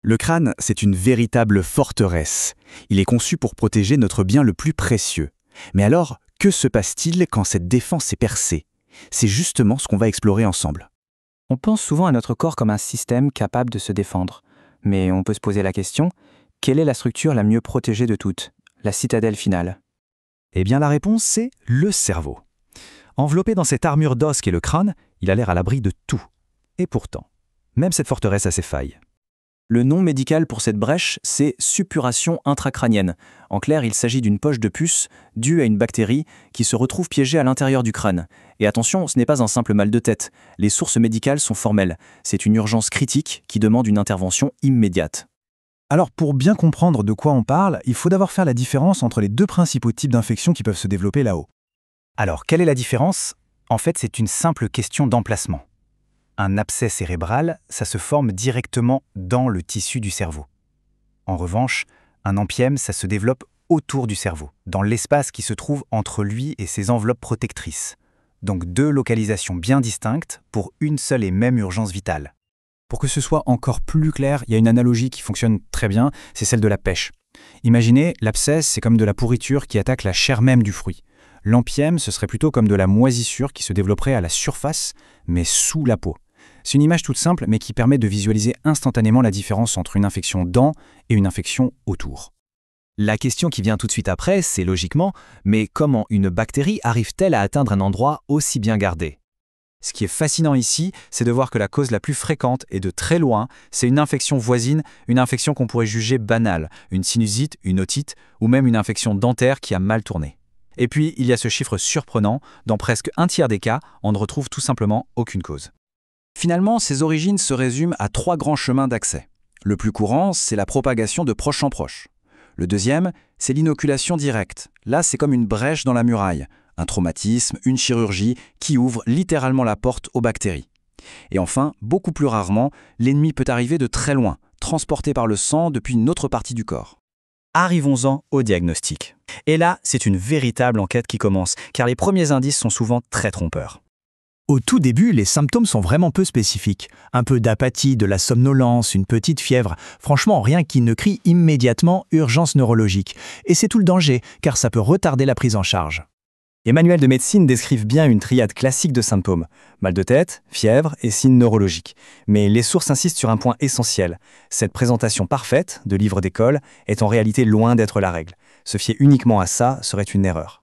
Le crâne, c'est une véritable forteresse. Il est conçu pour protéger notre bien le plus précieux. Mais alors, que se passe-t-il quand cette défense est percée? C'est justement ce qu'on va explorer ensemble. On pense souvent à notre corps comme un système capable de se défendre. Mais on peut se poser la question, quelle est la structure la mieux protégée de toutes? La citadelle finale? Eh bien la réponse, c'est le cerveau. Enveloppé dans cette armure d'os qu'est le crâne, il a l'air à l'abri de tout. Et pourtant, même cette forteresse a ses failles. Le nom médical pour cette brèche, c'est suppuration intracrânienne. En clair, il s'agit d'une poche de puce due à une bactérie qui se retrouve piégée à l'intérieur du crâne. Et attention, ce n'est pas un simple mal de tête. Les sources médicales sont formelles. C'est une urgence critique qui demande une intervention immédiate. Alors pour bien comprendre de quoi on parle, il faut d'abord faire la différence entre les deux principaux types d'infections qui peuvent se développer là-haut. Alors, quelle est la différence? En fait, c'est une simple question d'emplacement. Un abcès cérébral, ça se forme directement dans le tissu du cerveau. En revanche, un ampième, ça se développe autour du cerveau, dans l'espace qui se trouve entre lui et ses enveloppes protectrices. Donc deux localisations bien distinctes pour une seule et même urgence vitale. Pour que ce soit encore plus clair, il y a une analogie qui fonctionne très bien, c'est celle de la pêche. Imaginez, l'abcès, c'est comme de la pourriture qui attaque la chair même du fruit. L'ampième, ce serait plutôt comme de la moisissure qui se développerait à la surface, mais sous la peau. C'est une image toute simple, mais qui permet de visualiser instantanément la différence entre une infection dans et une infection autour. La question qui vient tout de suite après, c'est logiquement, mais comment une bactérie arrive-t-elle à atteindre un endroit aussi bien gardé? Ce qui est fascinant ici, c'est de voir que la cause la plus fréquente et de très loin, c'est une infection voisine, une infection qu'on pourrait juger banale, une sinusite, une otite ou même une infection dentaire qui a mal tourné. Et puis, il y a ce chiffre surprenant, dans presque un tiers des cas, on ne retrouve tout simplement aucune cause. Finalement, ces origines se résument à 3 grands chemins d'accès. Le plus courant, c'est la propagation de proche en proche. Le deuxième, c'est l'inoculation directe. Là, c'est comme une brèche dans la muraille, un traumatisme, une chirurgie qui ouvre littéralement la porte aux bactéries. Et enfin, beaucoup plus rarement, l'ennemi peut arriver de très loin, transporté par le sang depuis une autre partie du corps. Arrivons-en au diagnostic. Et là, c'est une véritable enquête qui commence, car les premiers indices sont souvent très trompeurs. Au tout début, les symptômes sont vraiment peu spécifiques. Un peu d'apathie, de la somnolence, une petite fièvre. Franchement, rien qui ne crie immédiatement urgence neurologique. Et c'est tout le danger, car ça peut retarder la prise en charge. Les manuels de médecine décrivent bien une triade classique de symptômes. Mal de tête, fièvre et signes neurologiques. Mais les sources insistent sur un point essentiel. Cette présentation parfaite de livres d'école est en réalité loin d'être la règle. Se fier uniquement à ça serait une erreur.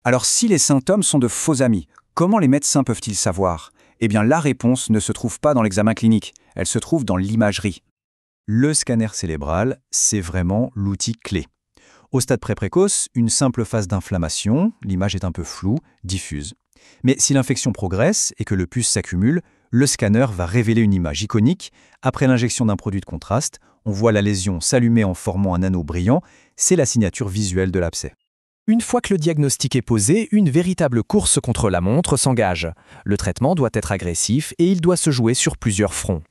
Alors si les symptômes sont de faux amis, comment les médecins peuvent-ils savoir? Eh bien la réponse ne se trouve pas dans l'examen clinique, elle se trouve dans l'imagerie. Le scanner cérébral, c'est vraiment l'outil clé. Au stade pré-précoce, une simple phase d'inflammation, l'image est un peu floue, diffuse. Mais si l'infection progresse et que le pus s'accumule, le scanner va révéler une image iconique. Après l'injection d'un produit de contraste, on voit la lésion s'allumer en formant un anneau brillant, c'est la signature visuelle de l'abcès. Une fois que le diagnostic est posé, une véritable course contre la montre s'engage. Le traitement doit être agressif et il doit se jouer sur plusieurs fronts.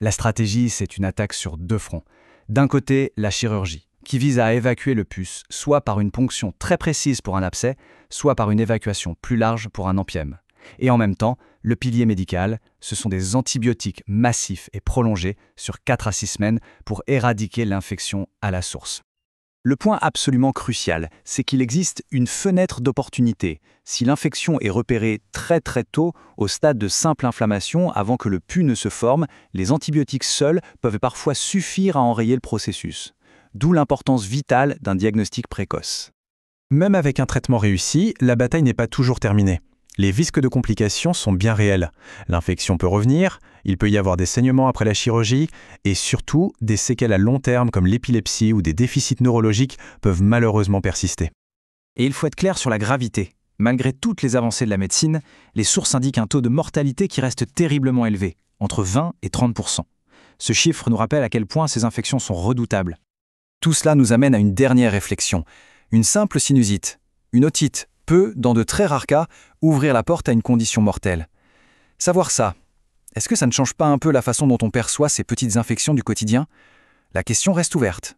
La stratégie, c'est une attaque sur 2 fronts. D'un côté, la chirurgie, qui vise à évacuer le pus, soit par une ponction très précise pour un abcès, soit par une évacuation plus large pour un ampième. Et en même temps, le pilier médical, ce sont des antibiotiques massifs et prolongés sur 4 à 6 semaines pour éradiquer l'infection à la source. Le point absolument crucial, c'est qu'il existe une fenêtre d'opportunité. Si l'infection est repérée très tôt, au stade de simple inflammation, avant que le pus ne se forme, les antibiotiques seuls peuvent parfois suffire à enrayer le processus. D'où l'importance vitale d'un diagnostic précoce. Même avec un traitement réussi, la bataille n'est pas toujours terminée. Les risques de complications sont bien réels. L'infection peut revenir, il peut y avoir des saignements après la chirurgie, et surtout, des séquelles à long terme comme l'épilepsie ou des déficits neurologiques peuvent malheureusement persister. Et il faut être clair sur la gravité. Malgré toutes les avancées de la médecine, les sources indiquent un taux de mortalité qui reste terriblement élevé, entre 20 et 30%. Ce chiffre nous rappelle à quel point ces infections sont redoutables. Tout cela nous amène à une dernière réflexion. Une simple sinusite, une otite, peut, dans de très rares cas, ouvrir la porte à une condition mortelle. Savoir ça, est-ce que ça ne change pas un peu la façon dont on perçoit ces petites infections du quotidien? La question reste ouverte.